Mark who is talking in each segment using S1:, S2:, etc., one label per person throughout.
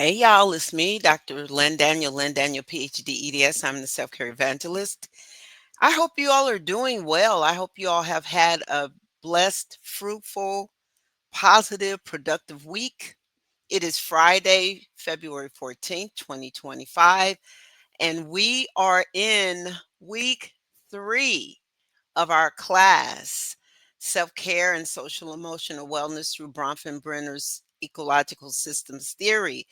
S1: Hey y'all, it's me, Dr. Len Daniel, PhD, EDS. I'm the self care evangelist. I hope you all are doing well. I hope you all have had a blessed, fruitful, positive, productive week. It is Friday, February 14th, 2025, and we are in week three of our class, Self Care and Social Emotional Wellness through Bronfenbrenner's Ecological Systems Theory.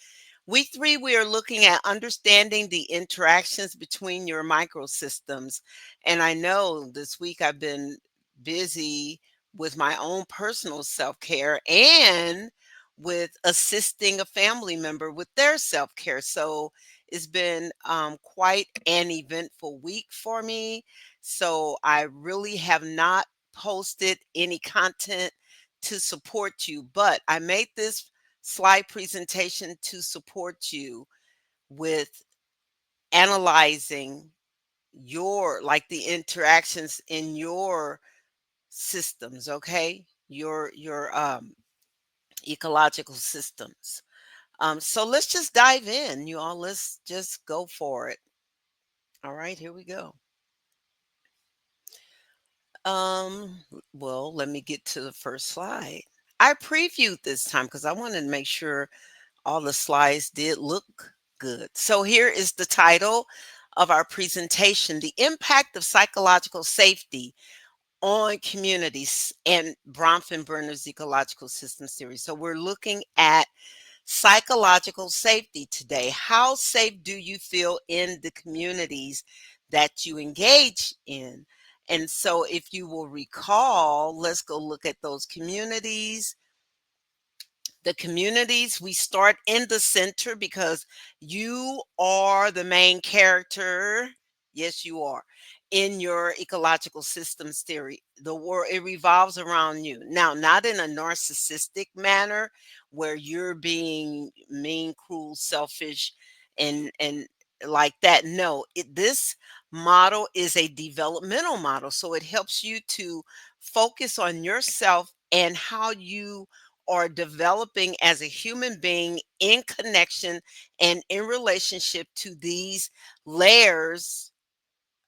S1: Week three, we are looking at understanding the interactions between your microsystems. And I know this week I've been busy with my own personal self care and with assisting a family member with their self care. So it's been quite an eventful week for me. So I really have not posted any content to support you, but I made this slide presentation to support you with analyzing the interactions in your systems, okay? Your ecological systems. So let's just dive in, you all. Let's just go for it. All right, here we go. Well, let me get to the first slide. I previewed this time because I wanted to make sure all the slides did look good. So here is the title of our presentation, The Impact of Psychological Safety on Communities and Bronfenbrenner's Ecological Systems Theory. So we're looking at psychological safety today. How safe do you feel in the communities that you engage in? And so if you will recall, let's go look at those communities. The communities, we start in the center because you are the main character. Yes, you are in your ecological systems theory. The world, it revolves around you. Now, not in a narcissistic manner where you're being mean, cruel, selfish, and like that. No, this model is a developmental model. So it helps you to focus on yourself and how you or developing as a human being in connection and in relationship to these layers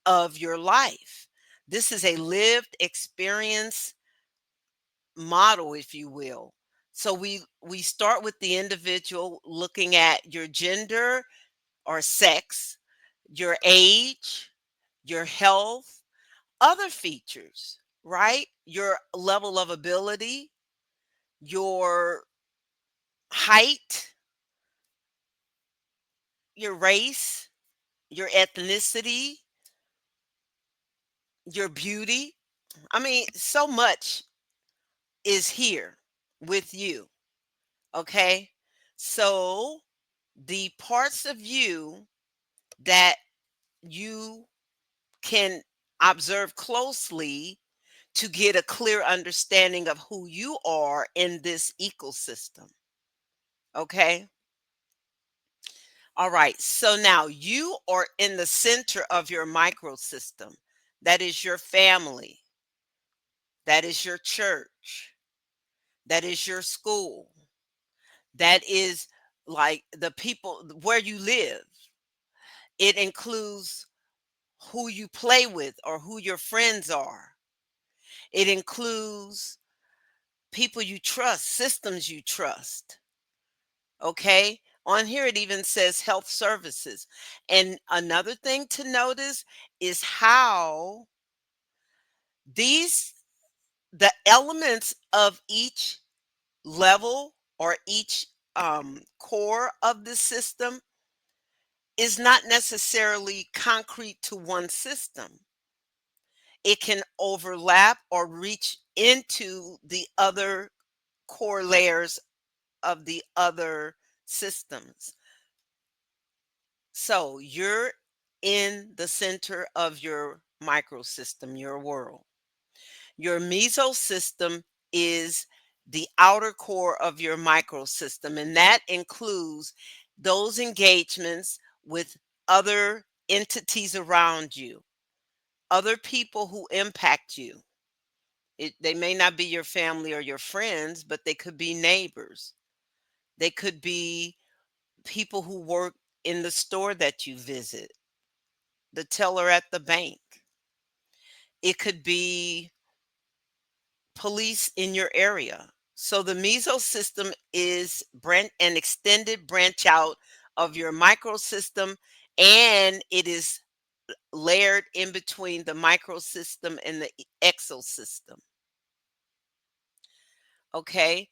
S1: of your life. This is a lived experience model, if you will. So we start with the individual, looking at your gender or sex, your age, your health, other features, right? Your level of ability, your height, your race, your ethnicity, your beauty. I mean, so much is here with you. Okay. So the parts of you that you can observe closely to get a clear understanding of who you are in this ecosystem. Okay. All right. So now you are in the center of your microsystem. That is your family. That is your church. That is your school. That is like the people where you live. It includes who you play with or who your friends are. It includes people you trust, systems you trust. Okay. On here, it even says health services. And another thing to notice is how these, the elements of each level or each core of the system is not necessarily concrete to one system. It can overlap or reach into the other core layers of the other systems. So you're in the center of your microsystem, your world. Your mesosystem is the outer core of your microsystem, and that includes those engagements with other entities around you, other people who impact you. They may not be your family or your friends, but they could be neighbors. They could be people who work in the store that you visit, the teller at the bank. It could be police in your area. So the meso system is an extended branch out of your microsystem, and it is layered in between the microsystem and the exosystem. Okay.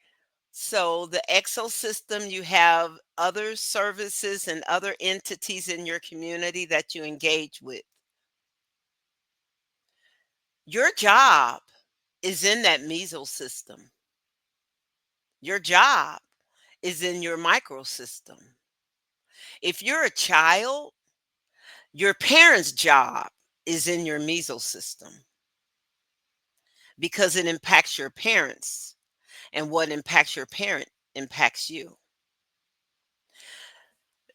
S1: So the exosystem, you have other services and other entities in your community that you engage with. Your job is in that mesosystem. Your job is in your microsystem. If you're a child, your parents' job is in your mesosystem because it impacts your parents, and what impacts your parent impacts you.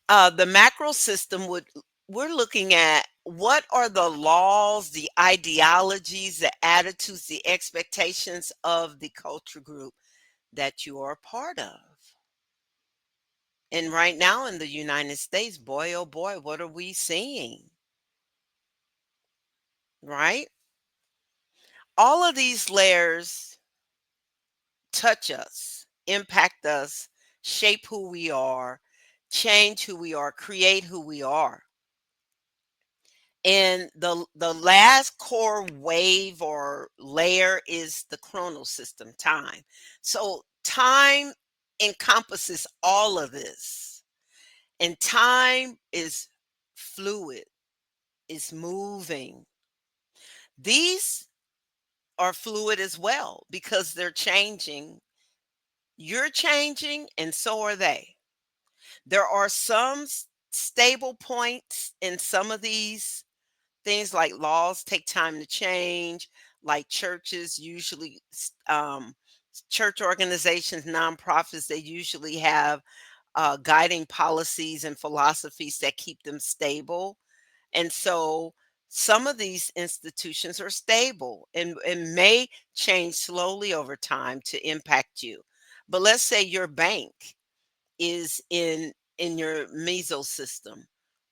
S1: The macro system we're looking at what are the laws, the ideologies, the attitudes, the expectations of the culture group that you are a part of. And right now in the United States, boy, oh boy, what are we seeing? Right? All of these layers touch us, impact us, shape who we are, change who we are, create who we are. And the last core wave or layer is the chronal system, time. So time encompasses all of this. And time is fluid, it's moving. These are fluid as well because they're changing. You're changing, and so are they. There are some stable points in some of these things, like laws take time to change, like churches usually, church organizations, nonprofits, they usually have guiding policies and philosophies that keep them stable. And so some of these institutions are stable and may change slowly over time to impact you. But let's say your bank is in your mesosystem,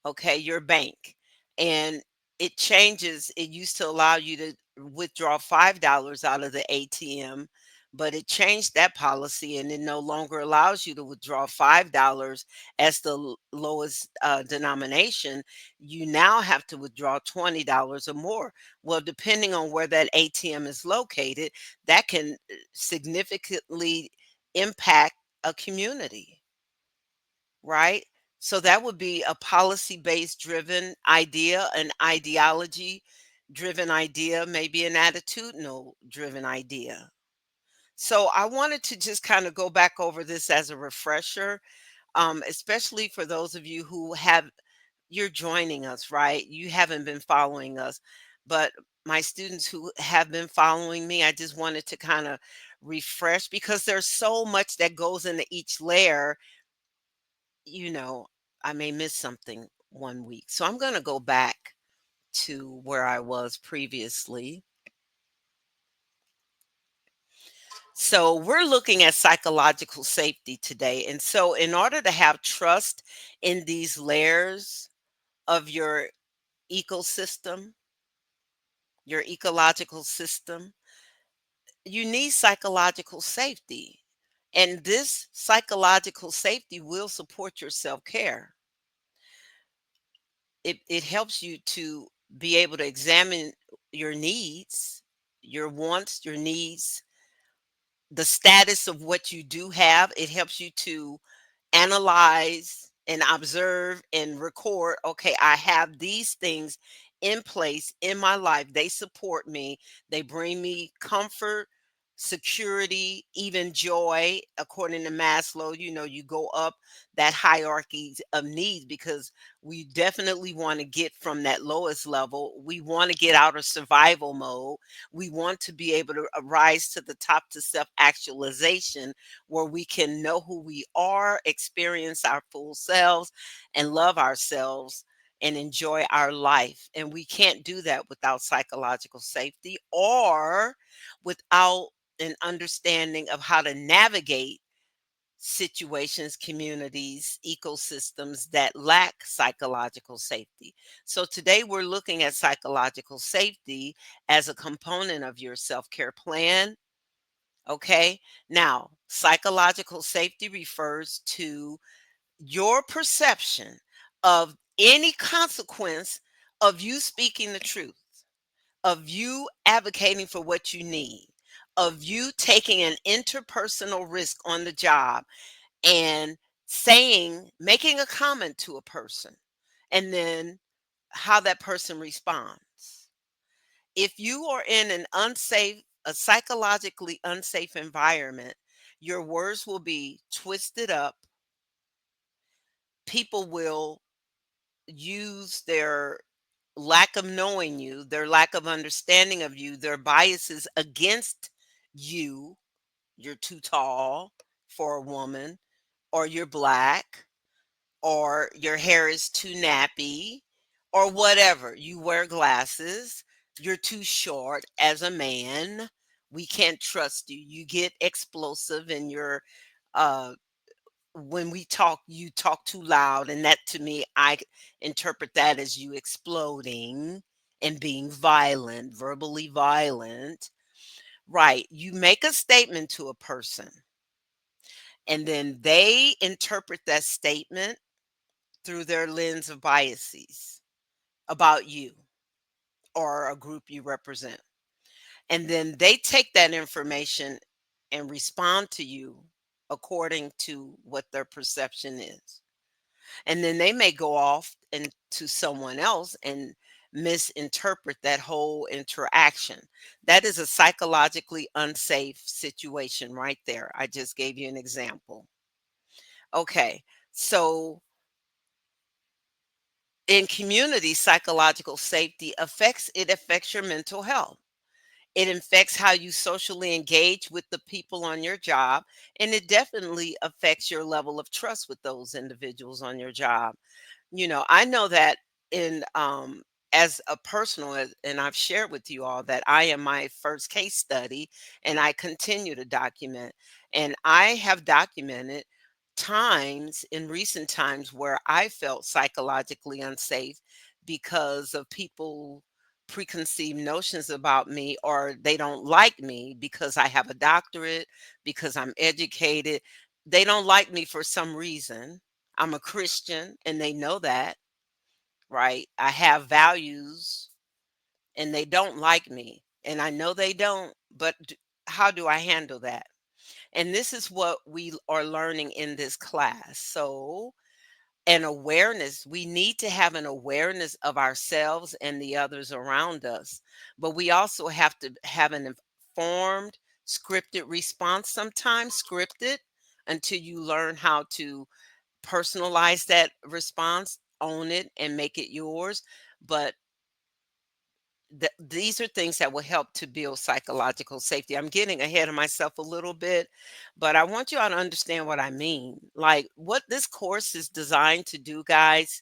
S1: okay, your bank, and it changes. It used to allow you to withdraw $5 out of the ATM, but it changed that policy, and it no longer allows you to withdraw $5 as the lowest denomination. You now have to withdraw $20 or more. Well, depending on where that ATM is located, that can significantly impact a community, right? So that would be a policy based driven idea, an ideology driven idea, maybe an attitudinal driven idea. So I wanted to just kind of go back over this as a refresher, especially for those of you who you're joining us, right? You haven't been following us, but my students who have been following me, I just wanted to kind of refresh because there's so much that goes into each layer. you know, I may miss something one week. So I'm going to go back to where I was previously. So we're looking at psychological safety today. And so, in order to have trust in these layers of your ecosystem, your ecological system, you need psychological safety. And this psychological safety will support your self care. It helps you to be able to examine your needs, your wants, your needs, the status of what you do have. It helps you to analyze and observe and record, okay, I have these things in place in my life. They support me, they bring me comfort, security, even joy. According to Maslow, you go up that hierarchy of needs because we definitely want to get from that lowest level. We want to get out of survival mode. We want to be able to rise to the top to self actualization, where we can know who we are, experience our full selves, and love ourselves and enjoy our life. And we can't do that without psychological safety or without an understanding of how to navigate situations, communities, ecosystems that lack psychological safety. So today we're looking at psychological safety as a component of your self care plan. Okay. Now, psychological safety refers to your perception of any consequence of you speaking the truth, of you advocating for what you need, of you taking an interpersonal risk on the job and making a comment to a person, and then how that person responds. If you are in a psychologically unsafe environment, your words will be twisted up. People will use their lack of knowing you, their lack of understanding of you, their biases against you. You're too tall for a woman, or you're black, or your hair is too nappy, or whatever. You wear glasses, you're too short as a man. We can't trust you. You get explosive and you're when we talk, you talk too loud, and that to me, interpret that as you exploding and being violent, verbally violent. Right. You make a statement to a person, and then they interpret that statement through their lens of biases about you or a group you represent. And then they take that information and respond to you according to what their perception is. And then they may go off and to someone else and misinterpret that whole interaction. That is a psychologically unsafe situation right there. I just gave you an example. Okay. So in community, psychological safety affects your mental health. It affects how you socially engage with the people on your job, and it definitely affects your level of trust with those individuals on your job. I know that in as a personal and I've shared with you all that I am my first case study, and I continue to document, and I have documented times in recent times where I felt psychologically unsafe because of people preconceived notions about me, or they don't like me because I have a doctorate, because I'm educated. They don't like me for some reason. I'm a Christian and they know that, right? I have values and they don't like me. And I know they don't, but how do I handle that? And this is what we are learning in this class. So, an awareness, we need to have an awareness of ourselves and the others around us. But we also have to have an informed, scripted response, sometimes scripted, until you learn how to personalize that response, own it, and make it yours. But these are things that will help to build psychological safety. I'm getting ahead of myself a little bit, but I want you all to understand what I mean. Like what this course is designed to do, guys,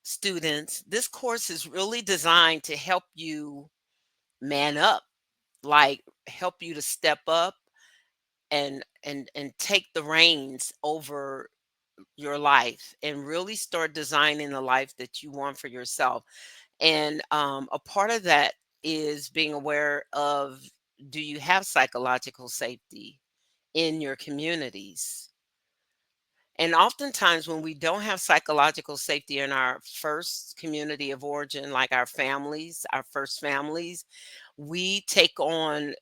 S1: students, this course is really designed to help you man up, like help you to step up and take the reins over your life and really start designing the life that you want for yourself. And a part of that is being aware of, do you have psychological safety in your communities? And oftentimes, when we don't have psychological safety in our first community of origin, like our families, our first families, we take on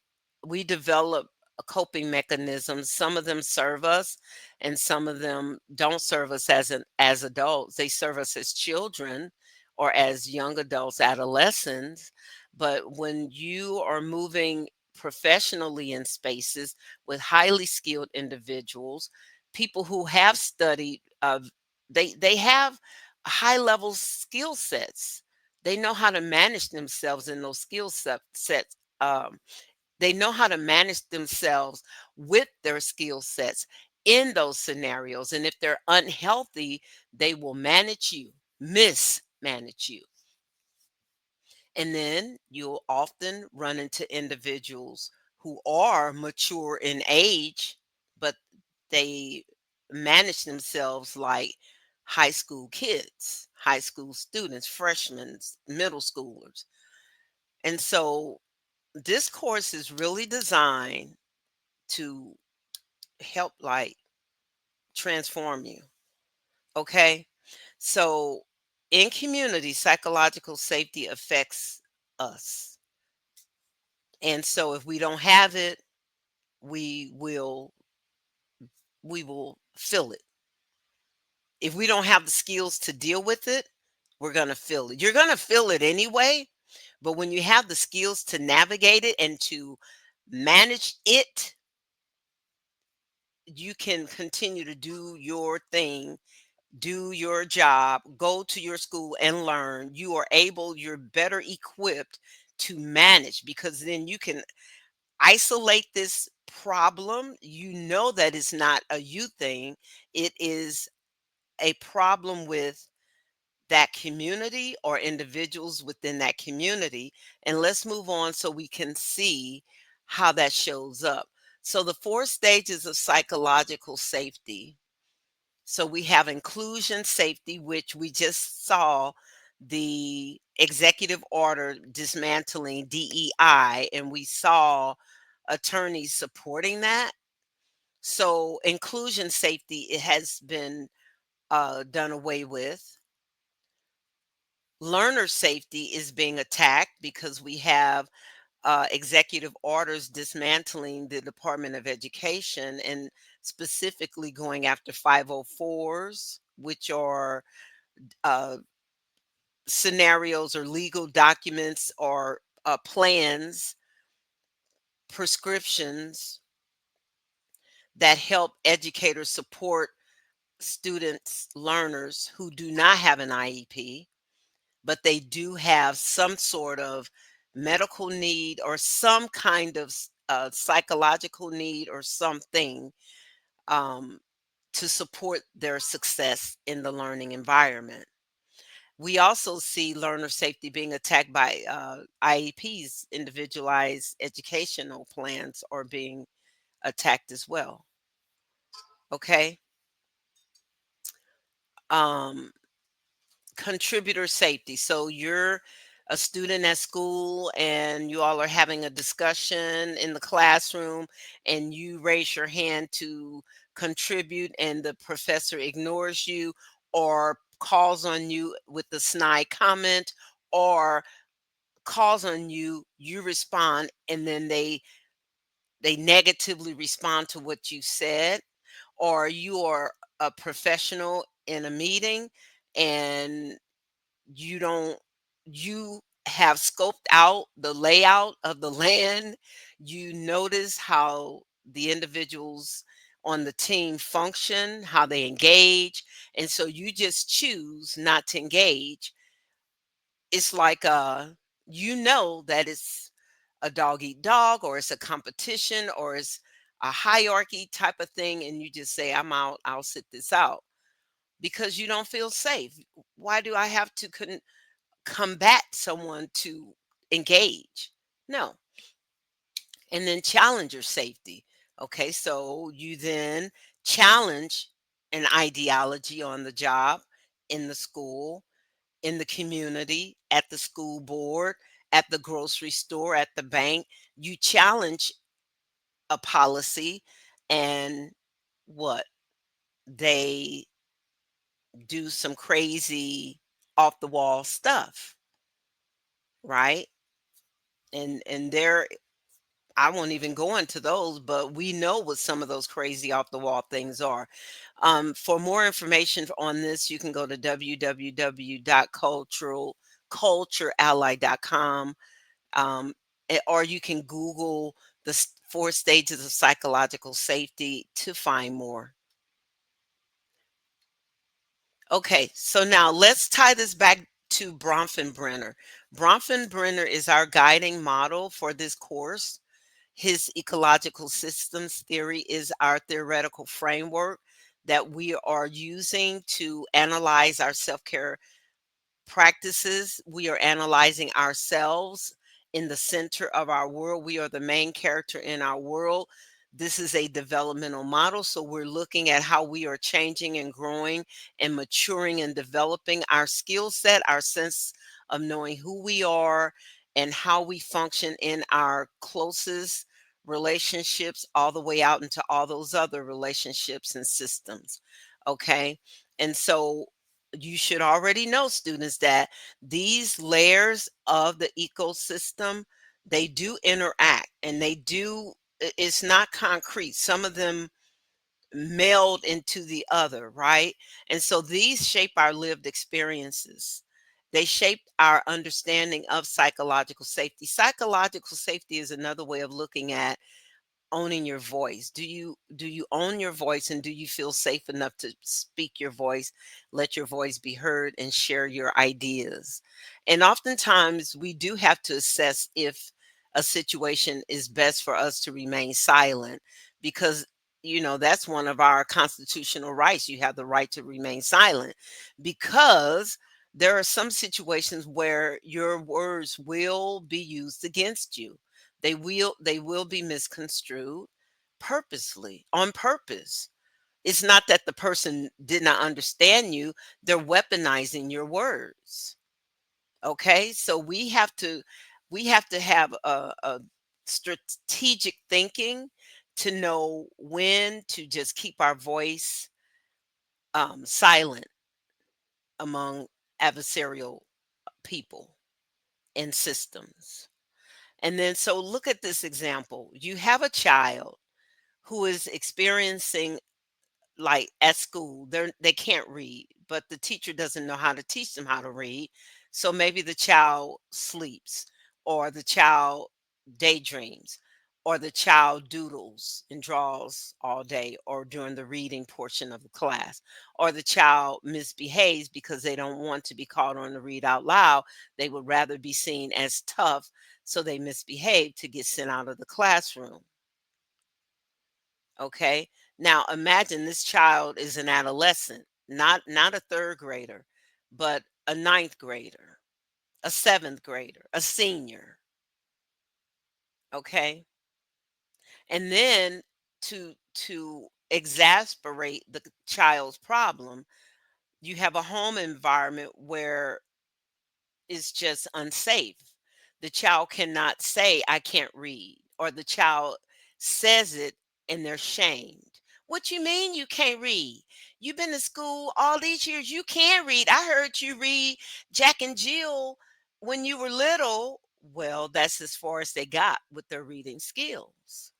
S1: we develop coping mechanisms. Some of them serve us and some of them don't serve us as adults. They serve us as children or as young adults, adolescents. But when you are moving professionally in spaces with highly skilled individuals, people who have studied, they have high level skill sets. They know how to manage themselves in those sets. They know how to manage themselves with their skill sets in those scenarios. And if they're unhealthy, they will mismanage you. And then you'll often run into individuals who are mature in age, but they manage themselves like high school kids, high school students, freshmen, middle schoolers. And so this course is really designed to help like transform you. Okay. So in community, psychological safety affects us. And so if we don't have it, we will we will feel it. If we don't have the skills to deal with it, we're going to feel it. You're going to feel it anyway, but when you have the skills to navigate it and to manage it, you can continue to do your thing, do your job, go to your school and learn. You are able, you're better equipped to manage because then you can isolate this problem. You know that it's not a you thing, it is a problem with that community or individuals within that community. And let's move on so we can see how that shows up. So, the four stages of psychological safety. So, we have inclusion safety, which we just saw the executive order dismantling DEI, and we saw attorneys supporting that. So, inclusion safety, it has been done away with. Learner safety is being attacked because we have executive orders dismantling the Department of Education and specifically going after 504s, which are uh, scenarios or legal documents or plans, prescriptions that help educators support students, learners who do not have an IEP, but they do have some sort of medical need or some kind of psychological need or something um, to support their success in the learning environment. We also see learner safety being attacked by IEPs, individualized educational plans, are being attacked as well. Okay. Um, Contributor safety. So you're a student at school and you all are having a discussion in the classroom and you raise your hand to contribute and the professor ignores you or calls on you with a snide comment or calls on you, you respond and then they negatively respond to what you said, or you are a professional in a meeting and you don't you have scoped out the layout of the land. You notice how the individuals on the team function, how they engage, and so you just choose not to engage. It's like you know that it's a dog eat dog or it's a competition or it's a hierarchy type of thing and you just say I'm out, I'll sit this out because you don't feel safe. Why do I have to combat someone to engage? No. And then challenger safety. Okay, so you then challenge an ideology on the job, in the school, in the community, at the school board, at the grocery store, at the bank. You challenge a policy and what? They do some crazy off the wall stuff, right? And there I won't even go into those, but we know what some of those crazy off the wall things are. For more information on this, you can go to www.culturalally.com, or you can Google the four stages of psychological safety to find more. Okay, so now let's tie this back to Bronfenbrenner. Bronfenbrenner is our guiding model for this course. His ecological systems theory is our theoretical framework that we are using to analyze our self care practices. We are analyzing ourselves in the center of our world. We are the main character in our world. This is a developmental model. So we're looking at how we are changing and growing and maturing and developing our skill set, our sense of knowing who we are and how we function in our closest relationships, all the way out into all those other relationships and systems. Okay. And so you should already know, students, that these layers of the ecosystem, they do interact, and they do, it's not concrete. Some of them meld into the other, right? And so these shape our lived experiences. They shape our understanding of psychological safety. Psychological safety is another way of looking at owning your voice. Do you own your voice, and do you feel safe enough to speak your voice, let your voice be heard, and share your ideas? And oftentimes we do have to assess if a situation is best for us to remain silent, because that's one of our constitutional rights. You have the right to remain silent, because there are some situations where your words will be used against you. They will be misconstrued purposely, on purpose. It's not that the person did not understand you, they're weaponizing your words. Okay? So we have to have a strategic thinking to know when to just keep our voice silent among adversarial people and systems. And then, so look at this example. You have a child who is experiencing, like at school, they can't read, but the teacher doesn't know how to teach them how to read. So maybe the child sleeps, or the child daydreams, or the child doodles and draws all day or during the reading portion of the class, or the child misbehaves because they don't want to be called on to read out loud. They would rather be seen as tough, so they misbehave to get sent out of the classroom. Okay. Now imagine this child is an adolescent, not a third grader, but a ninth grader, a seventh grader, a senior. Okay. And then to exasperate the child's problem, you have a home environment where is just unsafe. The child cannot say, I can't read, or the child says it and they're shamed. What you mean you can't read? You've been to school all these years. You can read. I heard you read Jack and Jill when you were little. Well, that's as far as they got with their reading skills.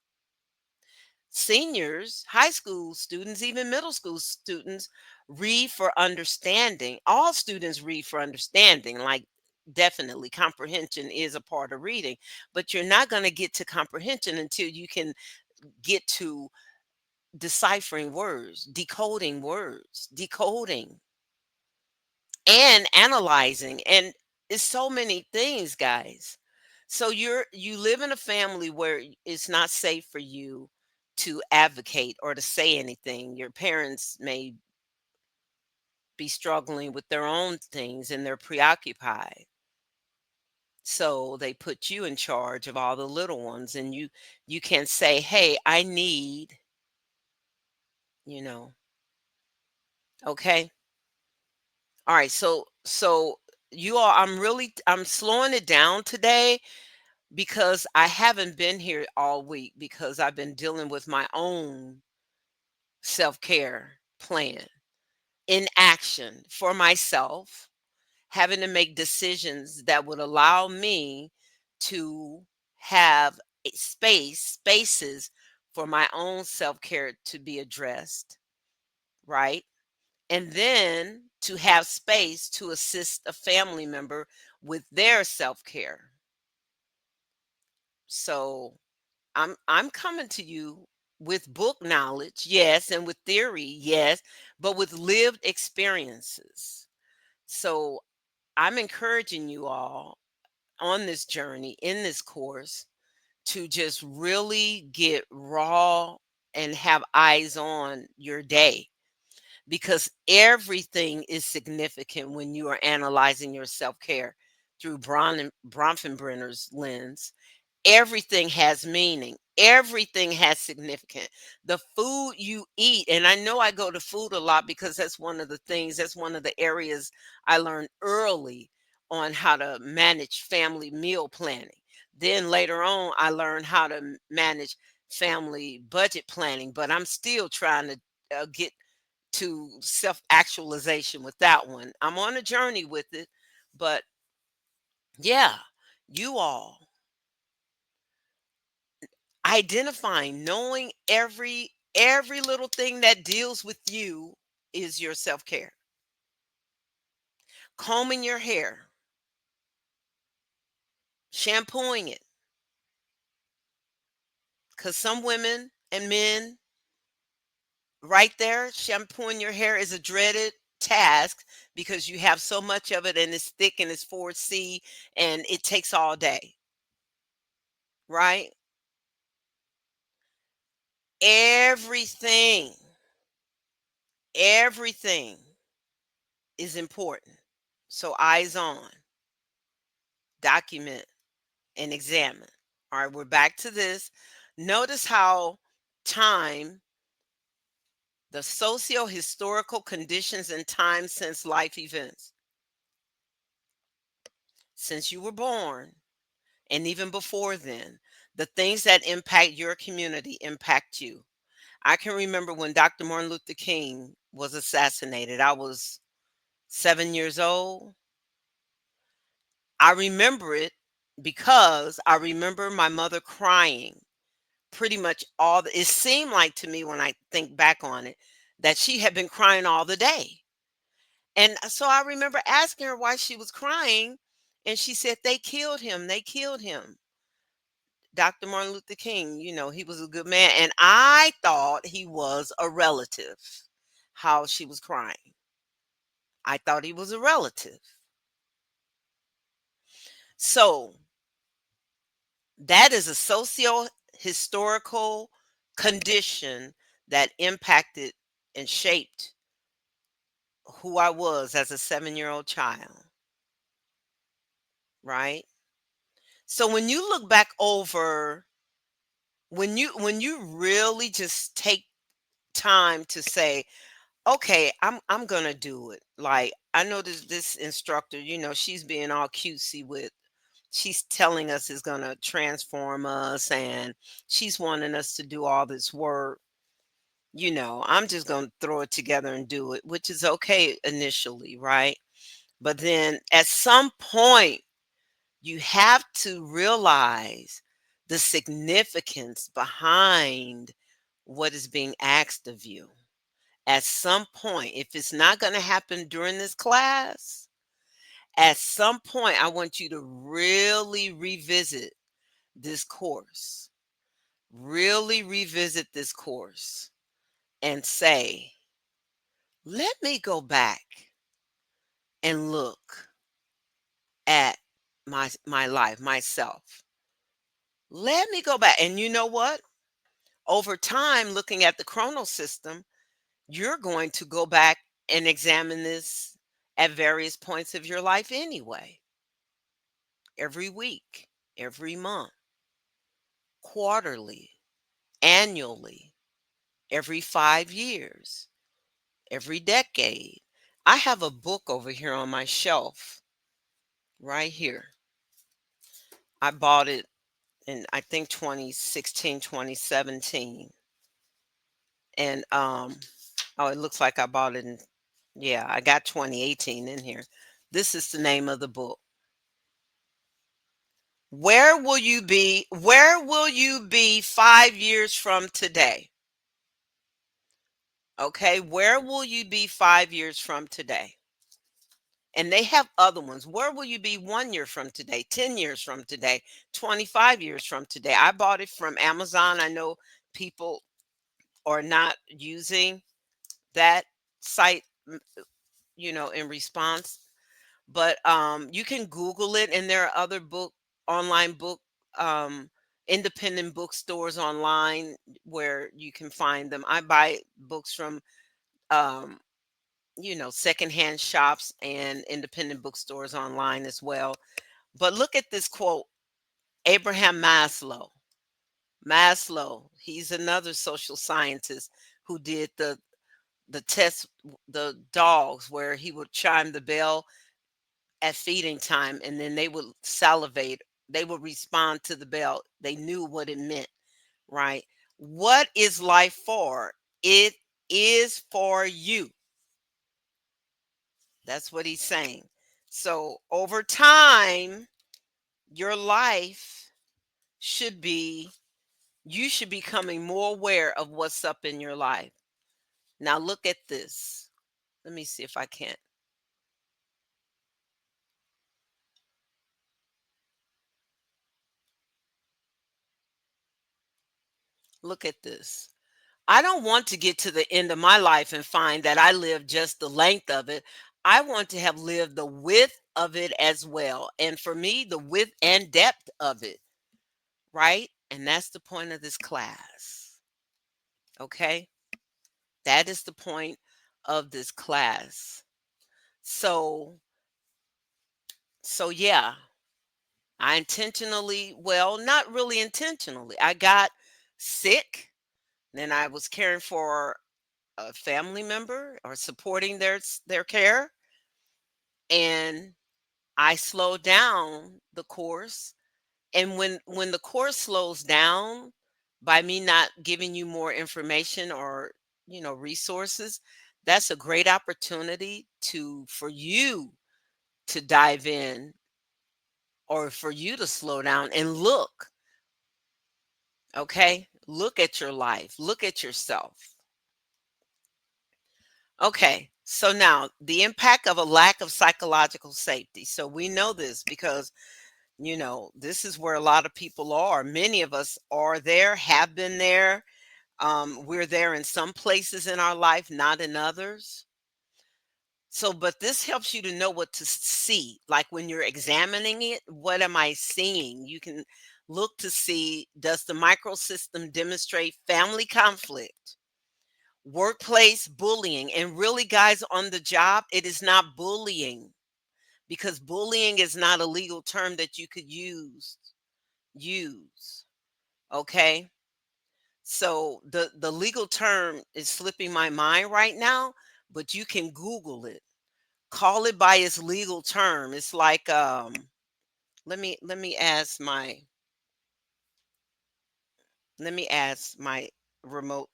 S1: Seniors, high school students, even middle school students read for understanding. All students read for understanding, like definitely comprehension is a part of reading, but you're not going to get to comprehension until you can get to deciphering words, decoding and analyzing. And it's so many things, guys. So you live in a family where it's not safe for you to advocate or to say anything. Your parents may be struggling with their own things and they're preoccupied. So they put you in charge of all the little ones, and you can say, "Hey, I need," you know. Okay? All right. So you all, I'm slowing it down today because I haven't been here all week because I've been dealing with my own self-care plan in action for myself, having to make decisions that would allow me to have spaces for my own self-care to be addressed, right? And then to have space to assist a family member with their self-care. So I'm coming to you with book knowledge, yes, and with theory, yes, but with lived experiences. So I'm encouraging you all on this journey, in this course, to just really get raw and have eyes on your day, because everything is significant when you are analyzing your self-care through Bronfenbrenner's lens. Everything has meaning. Everything has significance. The food you eat, and I know I go to food a lot because that's one of the areas I learned early on how to manage family meal planning. Then later on, I learned how to manage family budget planning, but I'm still trying to get to self actualization with that one. I'm on a journey with it, but yeah, you all identifying, knowing every little thing that deals with you is your self-care. Combing your hair, shampooing it, because some women and men, right there, shampooing your hair is a dreaded task because you have so much of it and it's thick and it's 4C and it takes all day, right? Everything, everything is important. So eyes on, document, and examine. All right, we're back to this. Notice how time, the socio historical conditions and time since life events, since you were born, and even before then, the things that impact your community impact you. I can remember when Dr. Martin Luther King was assassinated. I was 7 years old. I remember it because I remember my mother crying pretty much it seemed like to me when I think back on it that she had been crying all the day. And so I remember asking her why she was crying, and she said they killed him. They killed him. Dr. Martin Luther King, he was a good man, and I thought he was a relative. How she was crying. I thought he was a relative. So, that is a socio historical condition that impacted and shaped who I was as a 7-year-old child, right? So when you look back over, when you really just take time to say, okay, I'm gonna do it. Like I know this instructor, she's being all cutesy with. She's telling us is gonna transform us, and she's wanting us to do all this work. I'm just gonna throw it together and do it, which is okay initially, right? But then at some point, you have to realize the significance behind what is being asked of you. At some point, if it's not going to happen during this class, at some point, I want you to really revisit this course. Really revisit this course and say, let me go back and look at my life, myself. Let me go back. And you know what? Over time, looking at the chrono system, you're going to go back and examine this at various points of your life anyway. Every week, every month, quarterly, annually, every 5 years, every decade. I have a book over here on my shelf right here. I bought it in, I think, 2016, 2017. And oh, it looks like I bought it in, yeah, I got 2018 in here. This is the name of the book. Where will you be 5 years from today? Okay, where will you be 5 years from today? And they have other ones. Where will you be 1 year from today, 10 years from today, 25 years from today? I bought it from Amazon. I know people are not using that site, in response. But you can Google it, and there are other online book, um, independent bookstores online where you can find them. I buy books from, um, secondhand shops and independent bookstores online as well. But look at this quote. Abraham Maslow. Maslow, he's another social scientist who did the test, the dogs, where he would chime the bell at feeding time, and then they would salivate. They would respond to the bell. They knew what it meant, right? What is life for? It is for you. That's what he's saying. So over time, your life should be, you should be becoming more aware of what's up in your life. Now look at this. Let me see if I can't. Look at this. I don't want to get to the end of my life and find that I lived just the length of it. I want to have lived the width of it as well. And for me, the width and depth of it, right? And that's the point of this class. Okay? That is the point of this class. So, yeah, I intentionally, well, not really intentionally. I got sick, then I was caring for a family member or supporting their care, and I slowed down the course. And when the course slows down by me not giving you more information or, resources, that's a great opportunity to for you to dive in, or for you to slow down and look. Okay, look at your life, look at yourself. Okay, so now the impact of a lack of psychological safety. So we know this because, this is where a lot of people are. Many of us are there, have been there. We're there in some places in our life, not in others. So, but this helps you to know what to see. Like when you're examining it, what am I seeing? You can look to see, does the microsystem demonstrate family conflict, workplace bullying? And really, guys, on the job, it is not bullying, because bullying is not a legal term that you could use. Okay. So the legal term is slipping my mind right now, but you can Google it. Call it by its legal term. It's like, let me ask my remote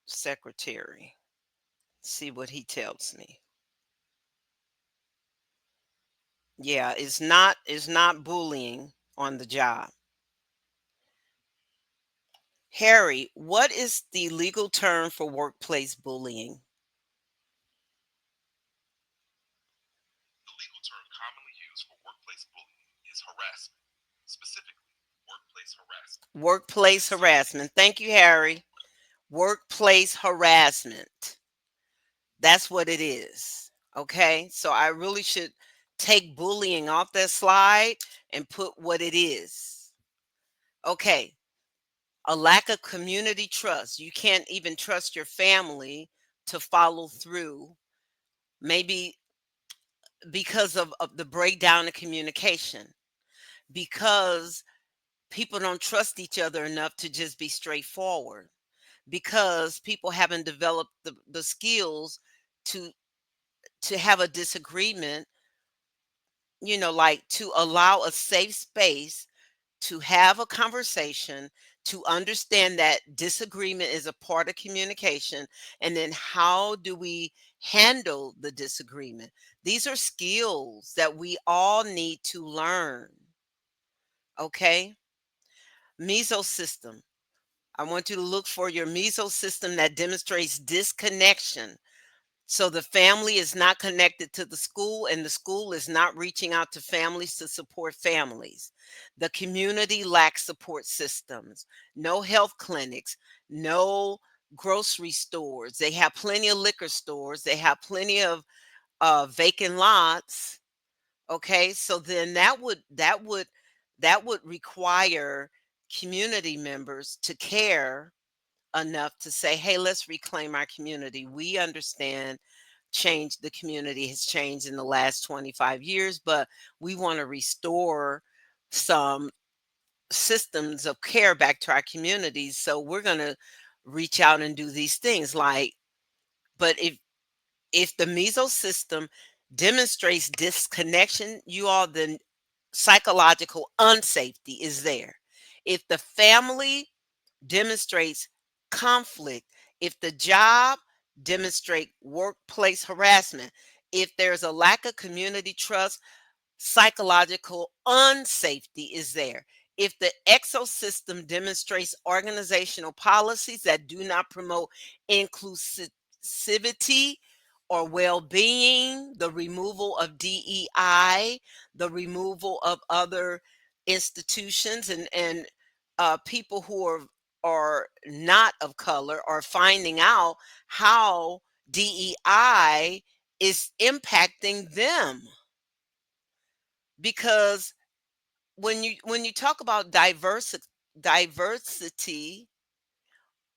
S1: secretary. See what he tells me. Yeah, it's not bullying on the job. Harry, what is the legal term for workplace bullying?
S2: The legal term commonly used for workplace bullying is harassment, specifically workplace harassment.
S1: Workplace
S2: So,
S1: harassment. Thank you, Harry. Workplace harassment. That's what it is. Okay. So I really should take bullying off that slide and put what it is. Okay. A lack of community trust. You can't even trust your family to follow through, maybe because of the breakdown in communication, because people don't trust each other enough to just be straightforward, because people haven't developed the skills to have a disagreement, like to allow a safe space to have a conversation, to understand that disagreement is a part of communication, and then how do we handle the disagreement? These are skills that we all need to learn. Okay. Meso system. I want you to look for your meso system that demonstrates disconnection. So the family is not connected to the school, and the school is not reaching out to families to support families. The community lacks support systems, no health clinics, no grocery stores. They have plenty of liquor stores, they have plenty of vacant lots. Okay, so then that would require community members to care enough to say, hey, let's reclaim our community. We understand change, the community has changed in the last 25 years, but we want to restore some systems of care back to our communities. So we're going to reach out and do these things like, but if the meso system demonstrates disconnection, you all, then psychological unsafety is there. If the family demonstrates conflict, if the job demonstrate workplace harassment, if there's a lack of community trust, psychological unsafety is there. If the exosystem demonstrates organizational policies that do not promote inclusivity or well being, the removal of DEI, the removal of other institutions, and people who are not of color are finding out how DEI is impacting them, because when you talk about diversity,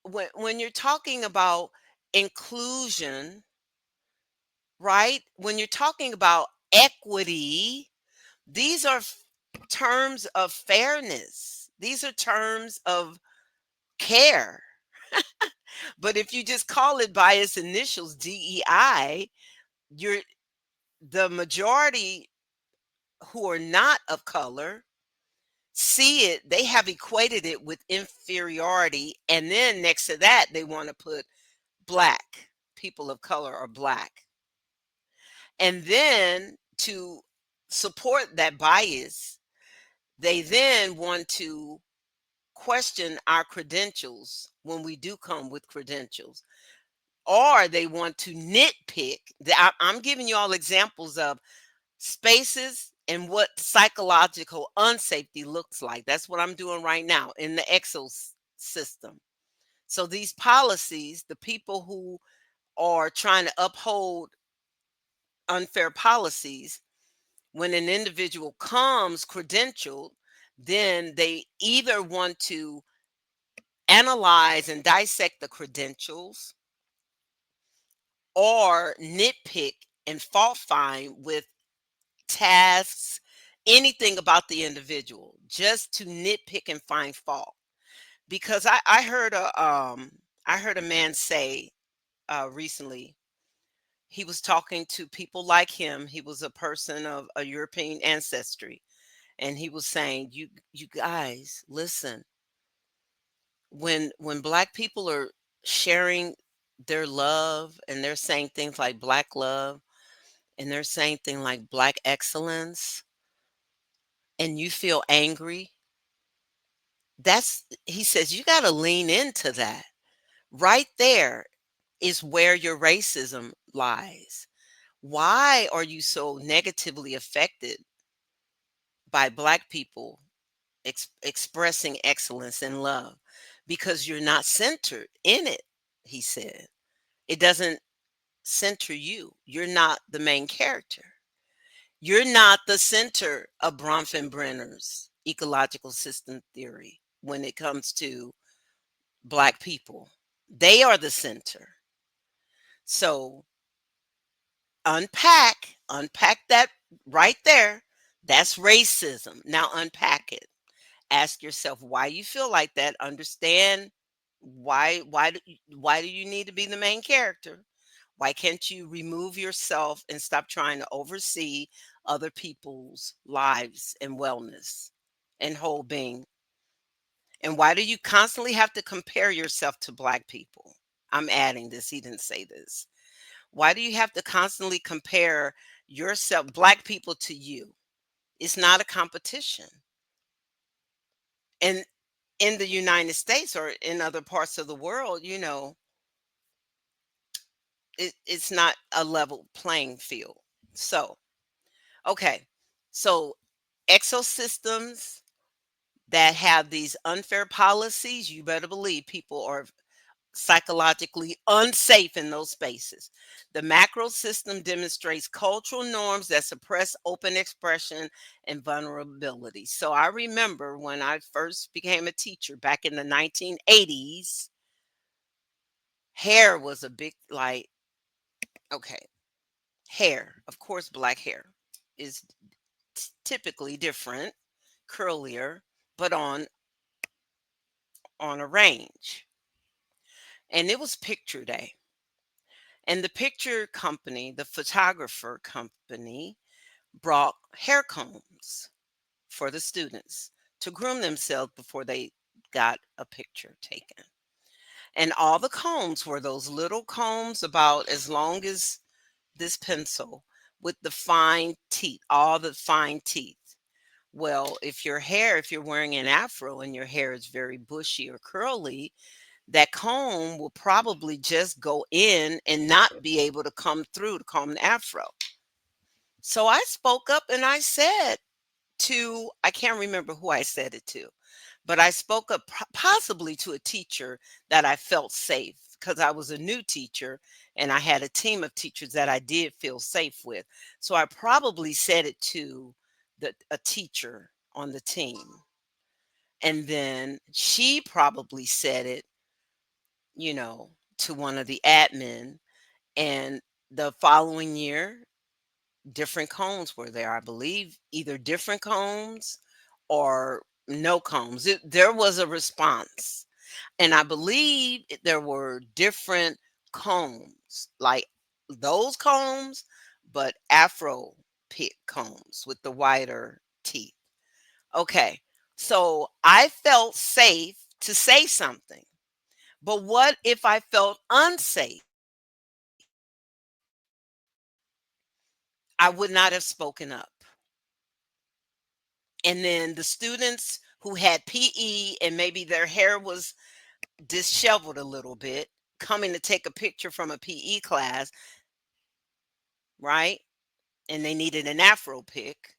S1: when you're talking about inclusion, right, when you're talking about equity, these are terms of fairness, these are terms of care. But if you just call it by its initials, DEI, you're the majority who are not of color see it, they have equated it with inferiority. And then next to that, they want to put black, people of color are black. And then to support that bias, they then want to question our credentials when we do come with credentials, or they want to nitpick. I'm giving you all examples of spaces and what psychological unsafety looks like. That's what I'm doing right now in the exos system. So these policies, the people who are trying to uphold unfair policies, when an individual comes credentialed, then they either want to analyze and dissect the credentials or nitpick and fault find with tasks, anything about the individual, just to nitpick and find fault. Because I heard a man say recently, he was talking to people like him. He was a person of a European ancestry, and he was saying, you guys, listen, when black people are sharing their love and they're saying things like black love and they're saying things like black excellence, and you feel angry, that's, he says, you got to lean into that. Right there is where your racism lies. Why are you so negatively affected by black people expressing excellence and love? Because you're not centered in it, he said. It doesn't center you. You're not the main character. You're not the center of Bronfenbrenner's ecological system theory when it comes to black people. They are the center. So unpack that right there. That's racism. Now unpack it. Ask yourself why you feel like that. Understand why do you need to be the main character? Why can't you remove yourself and stop trying to oversee other people's lives and wellness and whole being? And why do you constantly have to compare yourself to black people? I'm adding this. He didn't say this. Why do you have to constantly compare yourself, black people, to you? It's not a competition. And in the United States or in other parts of the world, it's not a level playing field. So, okay. So, exosystems that have these unfair policies, you better believe people are psychologically unsafe in those spaces. The macro system demonstrates cultural norms that suppress open expression and vulnerability. So I remember when I first became a teacher back in the 1980s, hair was a big, like, okay, hair. Of course, black hair is typically different, curlier. but on a range. And it was picture day. And the picture company, the photographer company, brought hair combs for the students to groom themselves before they got a picture taken. And all the combs were those little combs about as long as this pencil with the fine teeth, all the fine teeth. Well, if you're wearing an afro and your hair is very bushy or curly, that comb will probably just go in and not be able to come through to comb the afro. So I spoke up and I said to, I can't remember who I said it to, but I spoke up possibly to a teacher that I felt safe because I was a new teacher and I had a team of teachers that I did feel safe with. So I probably said it to a teacher on the team. And then she probably said it, to one of the admin. And the following year, different combs were there. I believe either different combs or no combs. There was a response. And I believe there were different combs, like those combs, but Afro pick combs with the wider teeth. Okay. So I felt safe to say something. But what if I felt unsafe? I would not have spoken up. And then the students who had PE and maybe their hair was disheveled a little bit, coming to take a picture from a PE class, right? And they needed an afro pick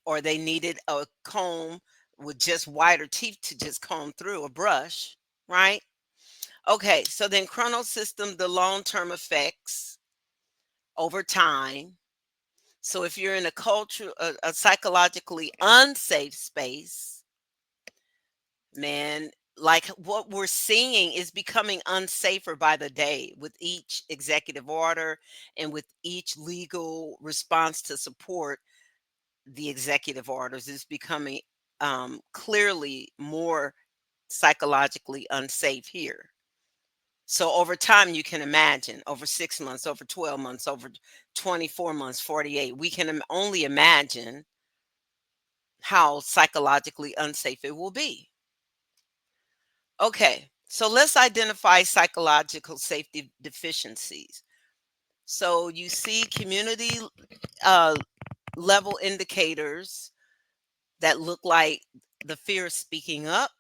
S1: or they needed a comb with just wider teeth to just comb through a brush, right? Okay, so then chrono system, the long-term effects over time. So if you're in a psychologically unsafe space, man, like what we're seeing is becoming unsafer by the day with each executive order and with each legal response to support the executive orders is becoming clearly more psychologically unsafe here. So over time, you can imagine over 6 months, over 12 months, over 24 months, 48, we can only imagine how psychologically unsafe it will be. Okay, so let's identify psychological safety deficiencies. So you see community uh, level indicators that look like the fear of speaking up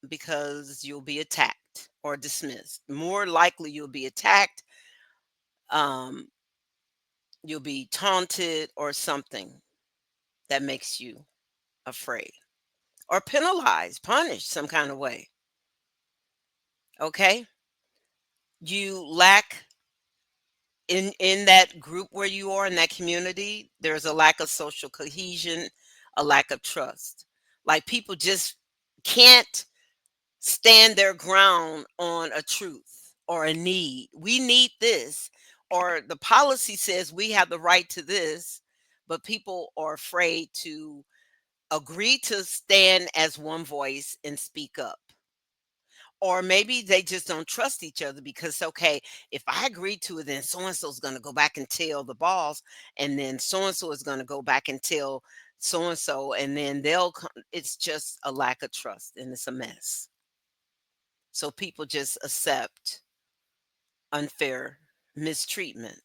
S1: because you'll be attacked or dismissed. More likely, you'll be attacked, um, you'll be taunted, or something that makes you afraid, or penalized, punished some kind of way. Okay, you lack in that group where you are in that community, there's a lack of social cohesion, a lack of trust. Like people just can't stand their ground on a truth or a need. We need this, or the policy says we have the right to this, but people are afraid to agree to stand as one voice and speak up. Or maybe they just don't trust each other because, okay, if I agree to it, then so and so is going to go back and tell the boss, and then so and so is going to go back and tell so and so, and then it's just a lack of trust and it's a mess. So people just accept unfair mistreatment.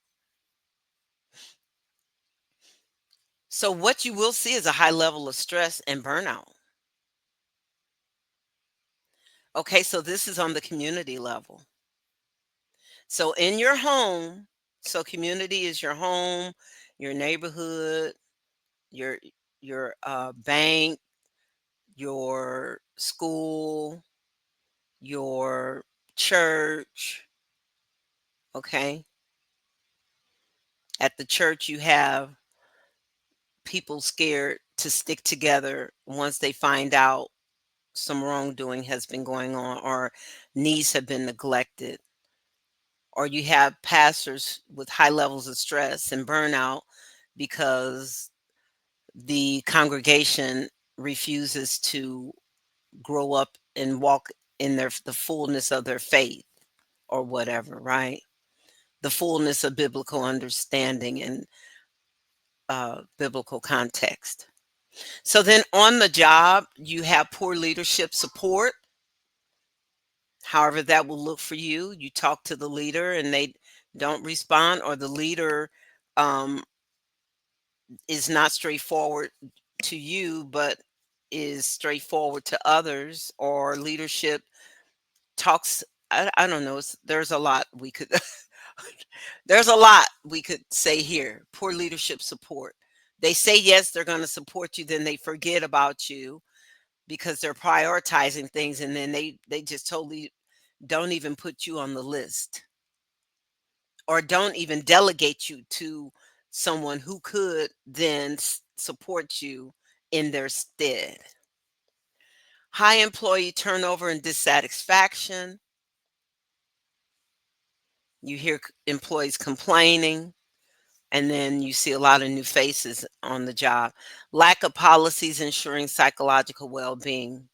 S1: So what you will see is a high level of stress and burnout. Okay, so this is on the community level. So in your home, so community is your home, your neighborhood, your bank, your school, your church. Okay, at the church you have people scared to stick together once they find out some wrongdoing has been going on or needs have been neglected, or you have pastors with high levels of stress and burnout because the congregation refuses to grow up and walk in the fullness of their faith or whatever, right? The fullness of biblical understanding and biblical context. So then on the job, you have poor leadership support. However, that will look for you. You talk to the leader and they don't respond, or the leader um, is not straightforward to you, but is straightforward to others, or leadership talks. I don't know. There's a lot we could. There's a lot we could say here. Poor leadership support. They say yes, they're going to support you, then they forget about you because they're prioritizing things, and then they just totally don't even put you on the list, or don't even delegate you to someone who could then support you in their stead. High employee turnover and dissatisfaction. You hear employees complaining, and then you see a lot of new faces on the job. Lack of policies ensuring psychological well-being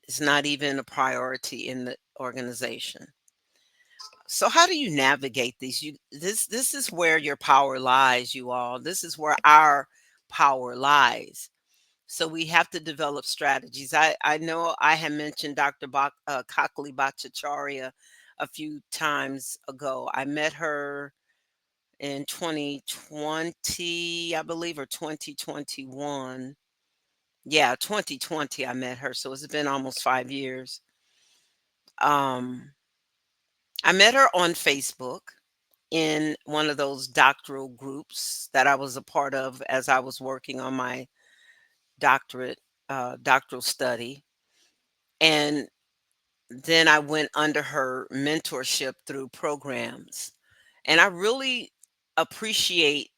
S1: is not even a priority in the organization. So how do you navigate these? This is where your power lies, you all. This is where our power lies. So we have to develop strategies. I know I had mentioned Dr. Kakali Bhattacharya a few times ago. I met her in 2020, I believe, or 2021. Yeah, 2020 I met her. So it's been almost 5 years. Um, I met her on Facebook in one of those doctoral groups that I was a part of as I was working on my doctorate, doctoral study. And then I went under her mentorship through programs. And I really appreciate,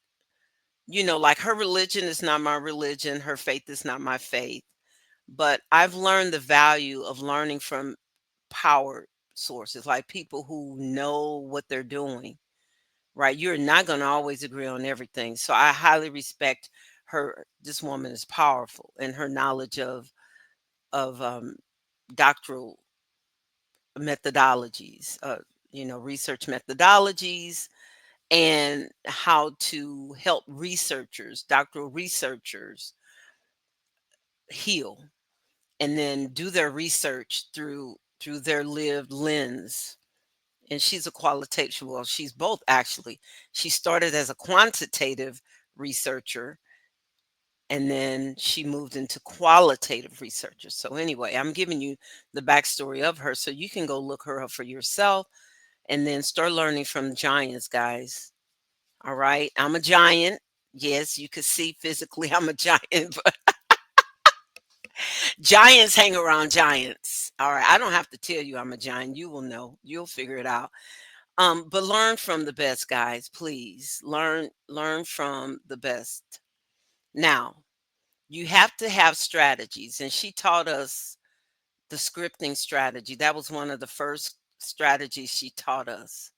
S1: like, her religion is not my religion, her faith is not my faith. But I've learned the value of learning from power sources, like people who know what they're doing, right? You're not going to always agree on everything. So I highly respect her. This woman is powerful, and her knowledge of doctoral methodologies, research methodologies, and how to help researchers, doctoral researchers, heal and then do their research through their lived lens. And she's a qualitative, well, she's both actually. She started as a quantitative researcher, and then she moved into qualitative researcher. So anyway, I'm giving you the backstory of her so you can go look her up for yourself and then start learning from giants, guys. All right. I'm a giant. Yes, you can see physically I'm a giant, but giants hang around giants. All right. I don't have to tell you I'm a giant. You will know. You'll figure it out. But learn from the best, guys. Please learn from the best. Now, you have to have strategies, and she taught us the scripting strategy. That was one of the first strategies she taught us.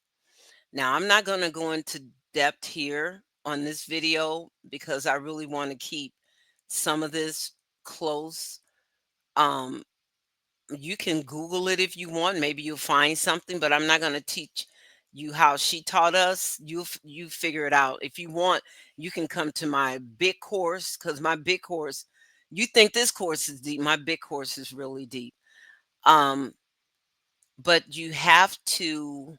S1: Now, I'm not going to go into depth here on this video because I really want to keep some of this close. Um, you can Google it if you want. Maybe you'll find something, but I'm not going to teach you how she taught us. You figure it out. If you want, you can come to my big course, because my big course, you think this course is deep. My big course is really deep. Um, but you have to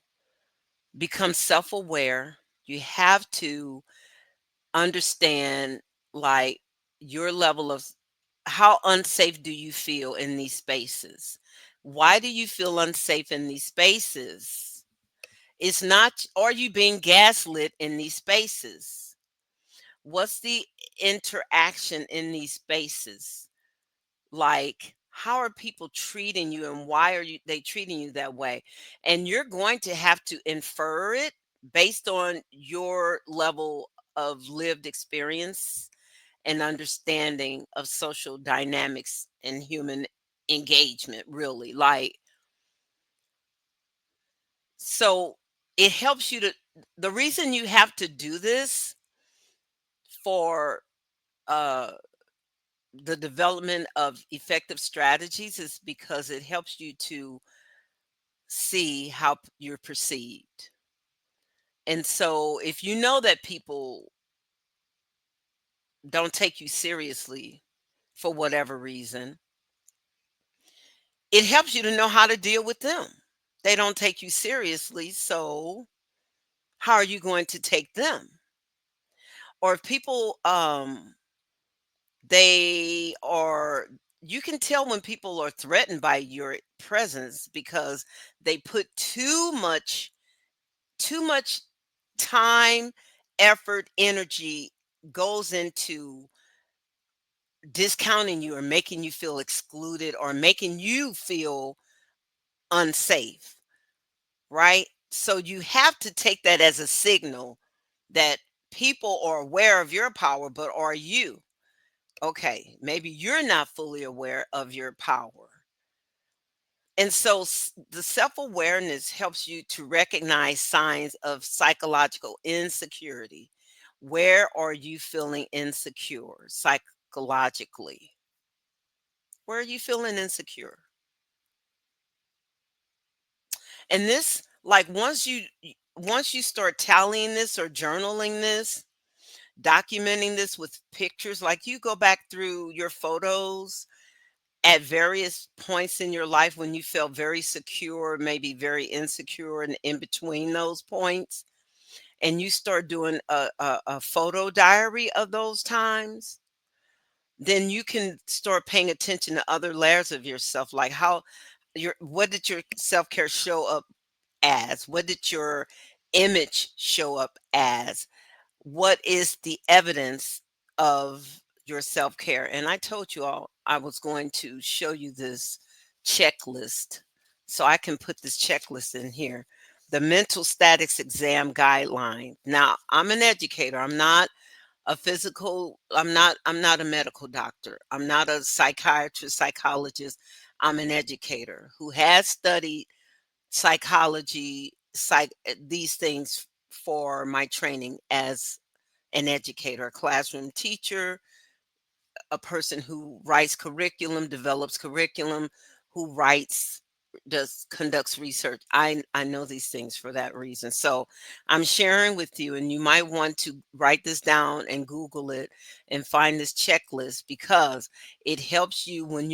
S1: become self-aware. You have to understand, like, your level of how unsafe do you feel in these spaces? Why do you feel unsafe in these spaces? It's not, are you being gaslit in these spaces? What's the interaction in these spaces? Like, how are people treating you, and why are they treating you that way? And you're going to have to infer it based on your level of lived experience and understanding of social dynamics and human engagement, really. Like, so it helps you to, the reason you have to do this for uh the development of effective strategies is because it helps you to see how you're perceived. And so if you know that people don't take you seriously for whatever reason, it helps you to know how to deal with them. They don't take you seriously, so how are you going to take them? Or if people they are you can tell when people are threatened by your presence because they put too much time, effort, energy goes into discounting you or making you feel excluded or making you feel unsafe, right? So you have to take that as a signal that people are aware of your power, but are you? Okay, maybe you're not fully aware of your power. And so the self awareness helps you to recognize signs of psychological insecurity. Where are you feeling insecure psychologically? Where are you feeling insecure? And this, like, once you start tallying this or journaling this, documenting this with pictures, like you go back through your photos at various points in your life when you felt very secure, maybe very insecure, and in between those points, and you start doing a photo diary of those times, then you can start paying attention to other layers of yourself, like how your what did your self-care show up as? What did your image show up as? What is the evidence of your self care? And I told you all I was going to show you this checklist. So I can put this checklist in here. The mental statics exam guideline. Now, I'm an educator. I'm not a medical doctor. I'm not a psychiatrist, psychologist. I'm an educator who has studied psychology, these things for my training as an educator, a classroom teacher, a person who writes curriculum, develops curriculum, who writes, does conducts research. I know these things for that reason. So I'm sharing with you, and you might want to write this down and Google it and find this checklist because it helps you when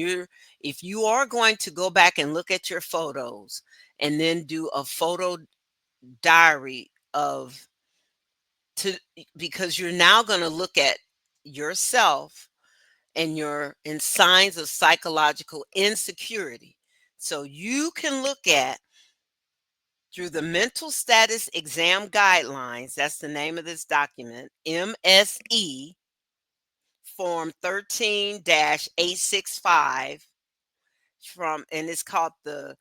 S1: if you are going to go back and look at your photos and then do a photo diary of to because you're now going to look at yourself and your and signs of psychological insecurity. So you can look at through the mental status exam guidelines, that's the name of this document, MSE form 13-865 and it's called the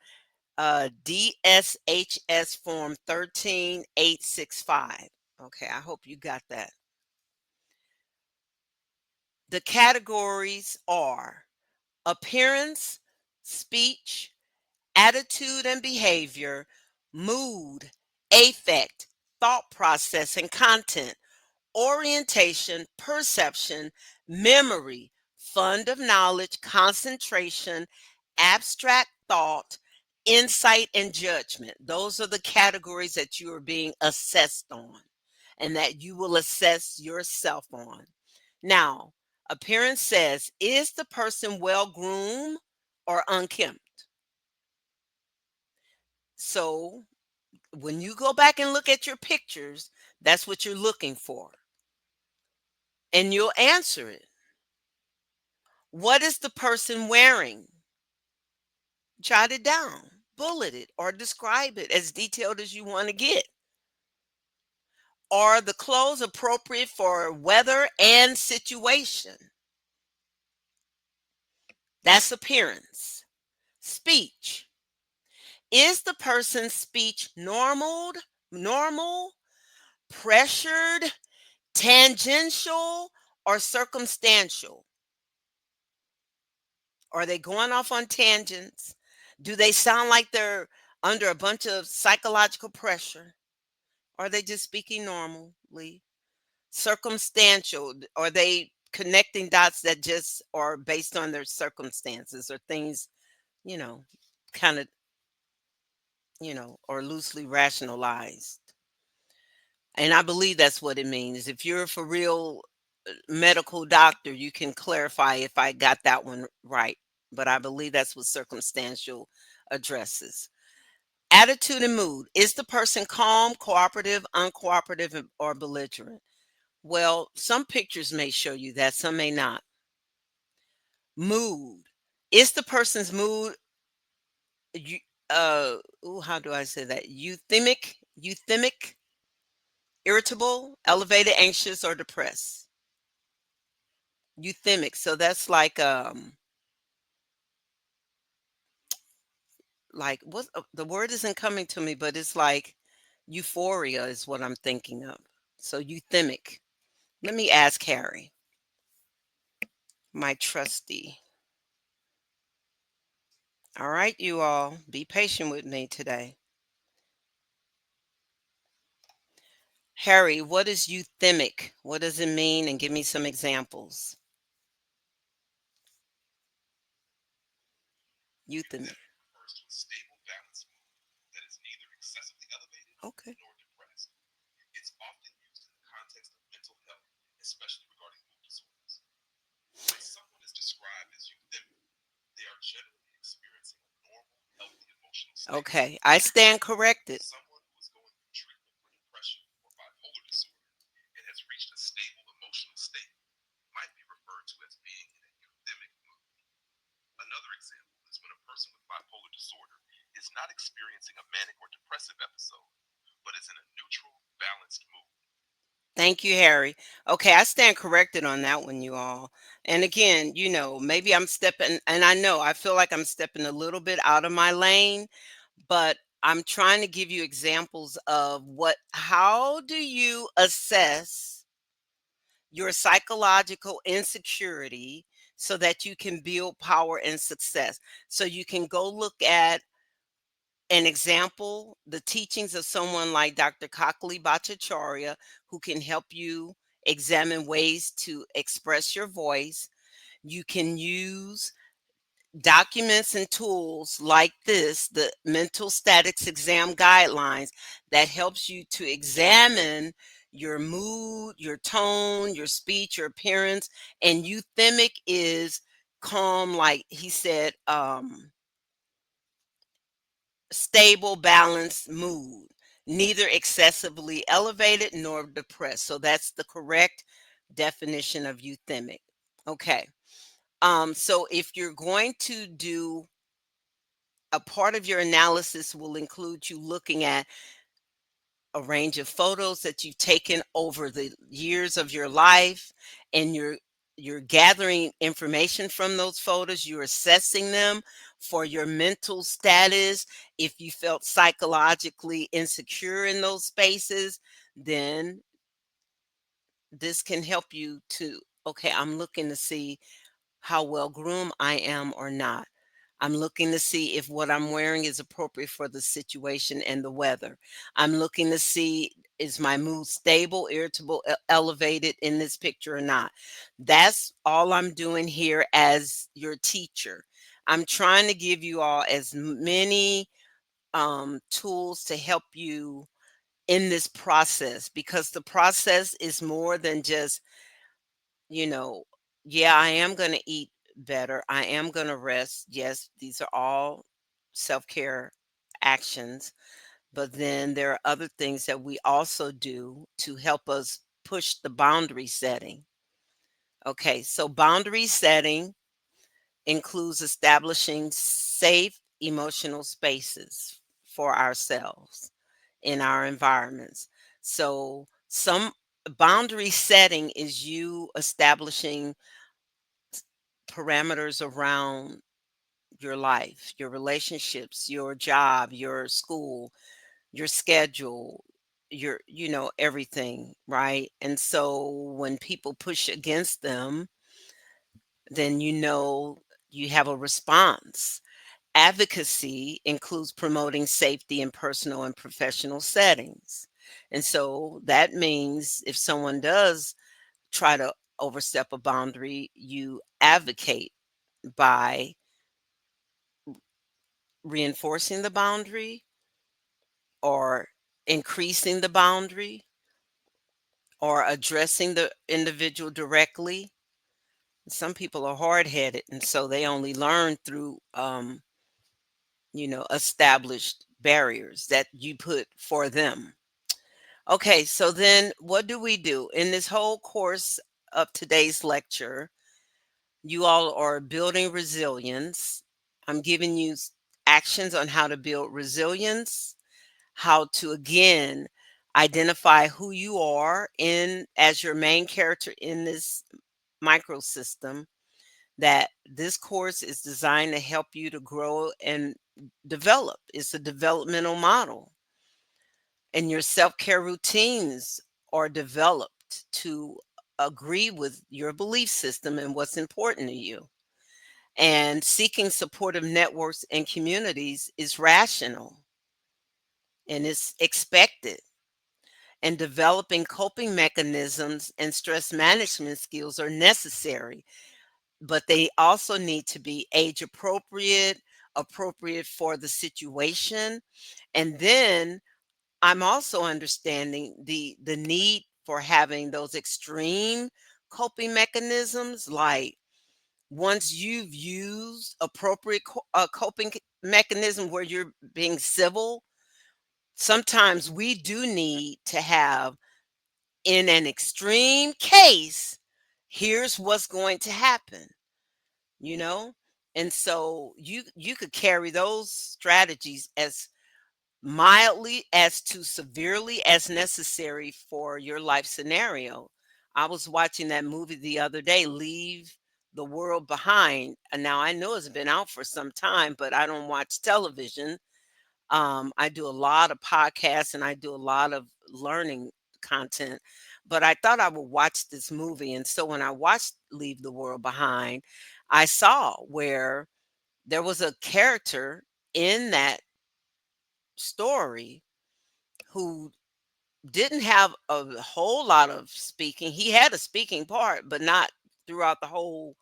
S1: DSHS form 13865. Okay, I hope you got that. The categories are appearance, speech, attitude and behavior, mood, affect, thought process and content, orientation, perception, memory, fund of knowledge, concentration, abstract thought, insight, and judgment. Those are the categories that you are being assessed on and that you will assess yourself on. Now, appearance says, is the person well groomed or unkempt? So, when you go back and look at your pictures, that's what you're looking for. And you'll answer it. What is the person wearing? Jot it down, bullet it, or describe it as detailed as you want to get. Are the clothes appropriate for weather and situation? That's appearance. Speech. Is the person's speech normal, pressured, tangential, or circumstantial? Are they going off on tangents? Do they sound like they're under a bunch of psychological pressure? Are they just speaking normally? Circumstantial. Are they connecting dots that just are based on their circumstances or things, you know, kind of, or loosely rationalized. And I believe that's what it means. If you're for real medical doctor, you can clarify if I got that one right. But I believe that's what circumstantial addresses. Attitude and mood. Is the person calm, cooperative, uncooperative, or belligerent? Well, some pictures may show you that, some may not. Mood. Is the person's mood you how do I say that? Euthemic, irritable, elevated, anxious, or depressed. Euthemic. So that's like what the word isn't coming to me, but it's like euphoria is what I'm thinking of. So euthemic. Let me ask Harry, my trustee. All right, you all, be patient with me today. Harry, what is euthemic? What does it mean? And give me some examples. Euthemic.
S2: Euthemic refers to a stable, balanced mood that is neither excessively elevated
S1: Okay.
S2: nor depressed. It's often used in the context of mental health, especially regarding mood disorders. When someone is described as euthemic, they are generally experiencing a normal, healthy emotional state.
S1: Okay. I stand corrected.
S2: Someone who is going through treatment for depression or bipolar disorder and has reached a stable emotional state might be referred to as being in a euthemic mood. Another example is when a person with bipolar disorder is not experiencing a manic or depressive episode, but is in a neutral, balanced mood.
S1: Thank you, Harry. Okay, I stand corrected on that one, you all. And again, maybe I'm stepping, and I know I feel like I'm stepping a little bit out of my lane, but I'm trying to give you examples of how do you assess your psychological insecurity so that you can build power and success. So you can go look at an example, the teachings of someone like Dr. Kakali Bhattacharya, who can help you examine ways to express your voice. You can use documents and tools like this, the mental statics exam guidelines, that helps you to examine your mood, your tone, your speech, your appearance. And euthemic is calm, like he said, stable, balanced mood, neither excessively elevated nor depressed. So that's the correct definition of euthemic. Okay. So if you're going to do a part of your analysis will include you looking at a range of photos that you've taken over the years of your life, and you're gathering information from those photos, you're assessing them for your mental status. If you felt psychologically insecure in those spaces, then this can help you to, okay, I'm looking to see how well groomed I am or not. I'm looking to see if what I'm wearing is appropriate for the situation and the weather. I'm looking to see, is my mood stable, irritable, elevated in this picture or not. That's all I'm doing here as your teacher. I'm trying to give you all as many tools to help you in this process, because the process is more than just, you know, yeah, I am going to eat better. I am going to rest. Yes, these are all self care actions. But then there are other things that we also do to help us push the boundary setting. Okay, so boundary setting includes establishing safe emotional spaces for ourselves in our environments. So, some boundary setting is you establishing parameters around your life, your relationships, your job, your school, your schedule, everything, right? And so when people push against them, then you have a response. Advocacy includes promoting safety in personal and professional settings. And so that means if someone does try to overstep a boundary, you advocate by reinforcing the boundary or increasing the boundary or addressing the individual directly. Some people are hard headed, and so they only learn through, established barriers that you put for them. Okay, so then what do we do in this whole course of today's lecture? You all are building resilience. I'm giving you actions on how to build resilience, how to again identify who you are in as your main character in this microsystem, that this course is designed to help you to grow and develop. It's a developmental model, and your self-care routines are developed to agree with your belief system and what's important to you. And seeking supportive networks and communities is rational and it's expected. And developing coping mechanisms and stress management skills are necessary, but they also need to be age appropriate, appropriate for the situation. And then I'm also understanding the need for having those extreme coping mechanisms, like once you've used appropriate coping mechanism where you're being civil, sometimes we do need to have, in an extreme case, here's what's going to happen, you know? And so you could carry those strategies as mildly as to severely as necessary for your life scenario. I was watching that movie the other day, Leave the World Behind. And now I know it's been out for some time, but I don't watch television. I do a lot of podcasts and I do a lot of learning content. But I thought I would watch this movie. And so when I watched Leave the World Behind, I saw where there was a character in that story who didn't have a whole lot of speaking. He had a speaking part, but not throughout the whole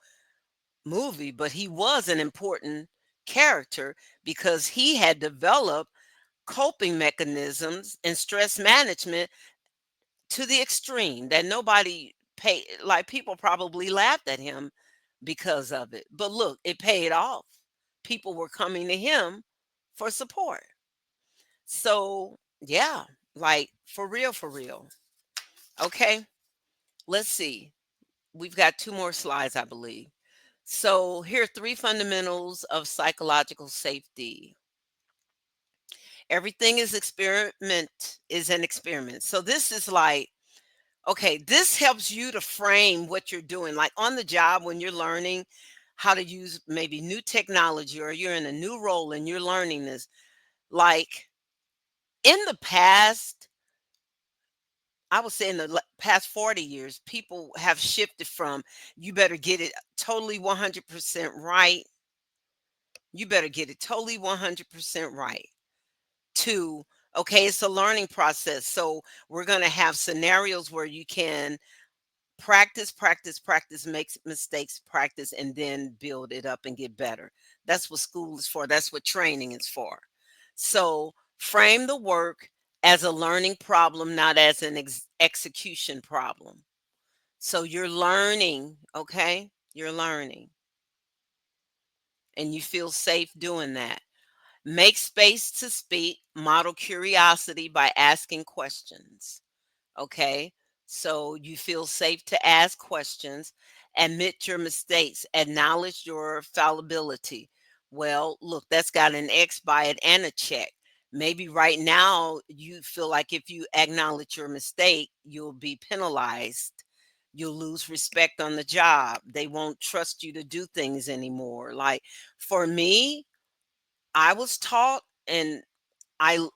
S1: movie. But he was an important character because he had developed coping mechanisms and stress management to the extreme that nobody paid. Like people probably laughed at him because of it. But look, it paid off. People were coming to him for support. So, yeah, like for real, for real. Okay, let's see. We've got two more slides, I believe. So, here are three fundamentals of psychological safety. Everything is an experiment. So, this is like, okay, this helps you to frame what you're doing. Like on the job, when you're learning how to use maybe new technology or you're in a new role and you're learning this. Like in the past, I would say in the past 40 years, people have shifted from you better get it totally 100% right. You better get it totally 100% right to, okay, it's a learning process. So we're going to have scenarios where you can practice, practice, practice, make mistakes, practice, and then build it up and get better. That's what school is for. That's what training is for. So frame the work as a learning problem, not as an execution problem. So you're learning, okay? You're learning and you feel safe doing that. Make space to speak, model curiosity by asking questions. Okay. So you feel safe to ask questions, admit your mistakes, acknowledge your fallibility. Well, look, that's got an X by it and a check. Maybe right now you feel like if you acknowledge your mistake, you'll be penalized. You'll lose respect on the job. They won't trust you to do things anymore. Like for me, I was taught and I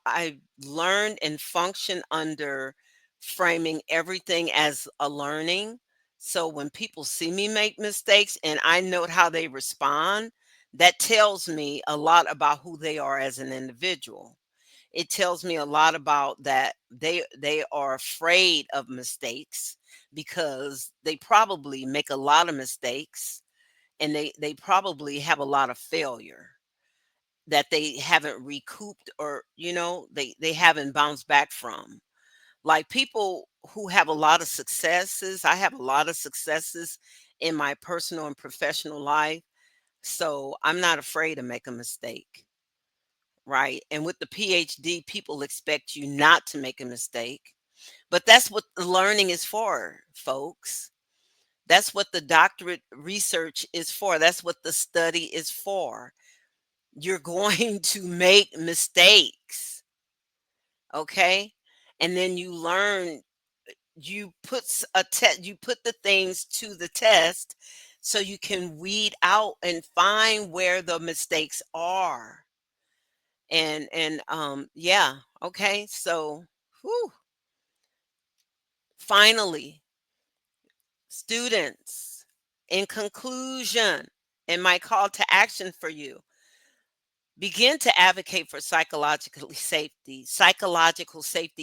S1: learned and function under framing everything as a learning. So when people see me make mistakes and I note how they respond, that tells me a lot about who they are as an individual. It tells me a lot about that they are afraid of mistakes because they probably make a lot of mistakes, and they probably have a lot of failure that they haven't recouped, or they haven't bounced back from. Like people who have a lot of successes, I have a lot of successes in my personal and professional life, so I'm not afraid to make a mistake, right? And with the PhD, people expect you not to make a mistake. But that's what the learning is for, folks. That's what the doctorate research is for. That's what the study is for. You're going to make mistakes, okay? And then you learn, you put the things to the test so you can weed out and find where the mistakes are. And yeah, okay? So, whew, finally, students, in conclusion, and my call to action for you, begin to advocate for psychological safety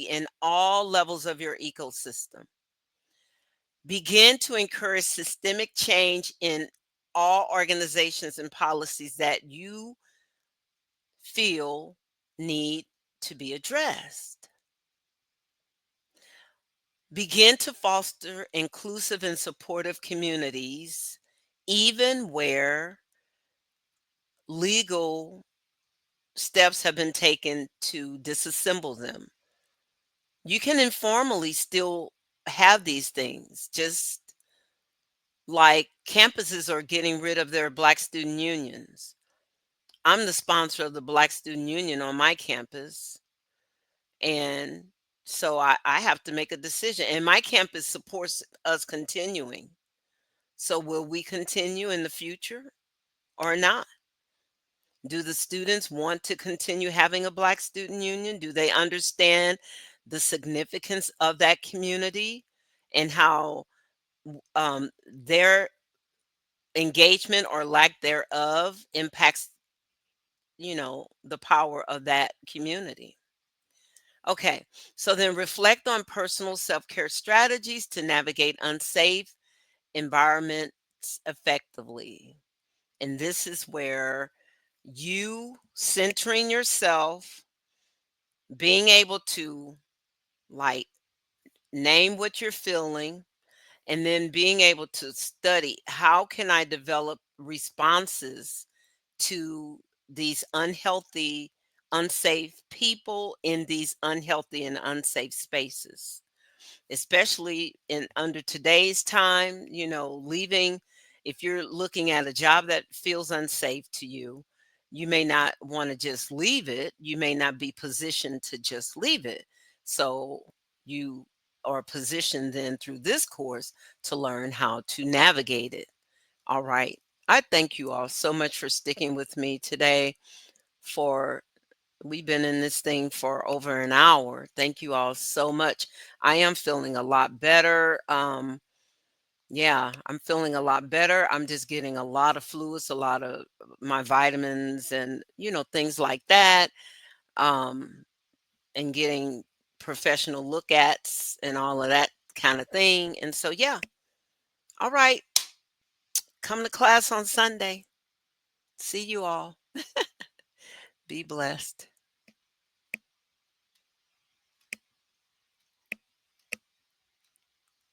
S1: in all levels of your ecosystem. Begin to encourage systemic change in all organizations and policies that you feel need to be addressed. Begin to foster inclusive and supportive communities, even where legal steps have been taken to disassemble them. You can informally still have these things, just like campuses are getting rid of their Black student unions. I'm the sponsor of the Black Student Union on my campus. And so I have to make a decision. And my campus supports us continuing. So will we continue in the future or not? Do the students want to continue having a Black student union? Do they understand the significance of that community and how their engagement or lack thereof impacts, the power of that community? Okay, so then reflect on personal self care strategies to navigate unsafe environments effectively. And this is where you centering yourself, being able to like name what you're feeling, and then being able to study how can I develop responses to these unhealthy, unsafe people in these unhealthy and unsafe spaces, especially in under today's time, leaving, if you're looking at a job that feels unsafe to you, you may not want to just leave it. You may not be positioned to just leave it. So you are positioned then through this course to learn how to navigate it. All right. I thank you all so much for sticking with me today. For We've been in this thing for over an hour. Thank you all so much. I am feeling a lot better. Yeah, I'm feeling a lot better. I'm just getting a lot of fluids, a lot of my vitamins and, things like that. Um, and getting professional look ats and all of that kind of thing. And so, yeah. All right. Come to class on Sunday. See you all. Be blessed.